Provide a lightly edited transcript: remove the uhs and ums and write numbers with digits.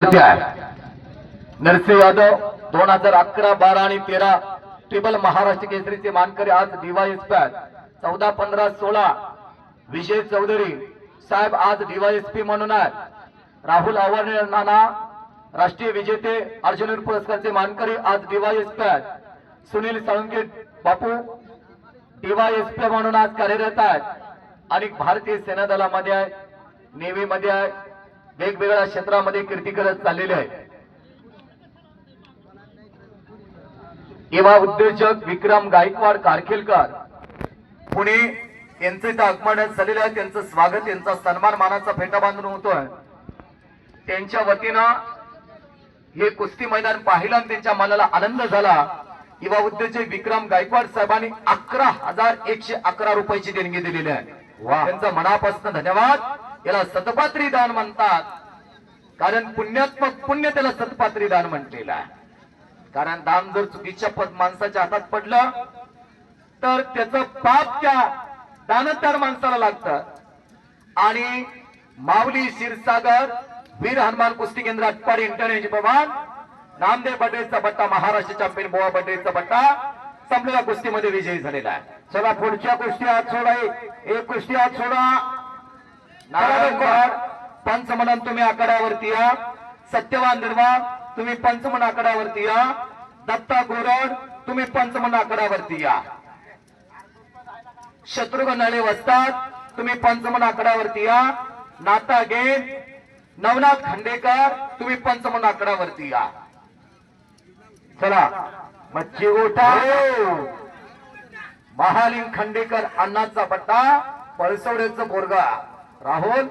नरसिंह यादव 2011, 12 आणि 13 ट्रिपल महाराष्ट्र केसरीचे मानकरी आज डीवायएसपी 14, 15, 16 विजय चौधरी साहेब आज डीवायएसपी म्हणून आहेत। राहुल आव्हाड नाना राष्ट्रीय विजेते अर्जुन पुरस्कारचे मानकरी आज डीवायएसपी आहेत। सुनील साळुंके बापू डीवायएसपी म्हणून आज कार्यरत आहेत आणि भारतीय सेना दलामध्ये आहे, नेव्ही मध्ये आहे, वेगवेगळ्या क्षेत्रामध्ये कीर्ती करत चाललेले आहे। युवा उद्योजक विक्रम गायकवाड कारखेलकर पुणे यांचे इथं आगमन झालेले आहे। त्यांचं स्वागत, यांचा सन्मान मानाचा फेटा बांधून होतोय। त्यांच्या वतीनं हे कुस्ती मैदान पाहिलं आणि त्यांच्या मनाला आनंद झाला। युवा उद्योजक विक्रम गायकवाड साहेबांनी 11,111 रुपयाची देणगी दिलेली आहे। त्यांचा मनापासून धन्यवाद। याला सतपात्री दान म्हणतात, कारण पुण्यात्मक पुण्य त्याला सतपात्री दान म्हटलेलं आहे। कारण दान जर चुकीच्या माणसाच्या हातात पडलं तर त्याचं पाप त्या दानदार माणसाला लागतं। आणि माऊली क्षीरसागर वीर हनुमान कुस्ती केंद्र आटपाडी इंटरनेट प्रमाण नामदेव बड्डेचा बट्टा महाराष्ट्र चॅम्पियन बोवा बड्डेचा बट्टा संपलेल्या कुस्तीमध्ये विजयी झालेला आहे। चला पुढच्या कुस्ती हात सोडा, एक कुस्ती हात सोडा। नारायणगड पंच म्हणून तुम्ही आखाड्यावरती या। सत्यवान निर्वाळ तुम्ही पंच म्हणून आखाड्यावरती या। दत्ता गोरड तुम्ही पंच म्हणून आखाड्यावरती या। शत्रुघ्न नळे वस्ताद तुम्ही पंच म्हणून आखाड्यावरती या। नाता गेन नवनाथ खांडेकर तुम्ही पंच म्हणून आखाड्यावरती या। चला मच्छी गोठा महालिंग खांडेकर अण्णाचा बट्टा पळसवड्याचं बोरगा राहुल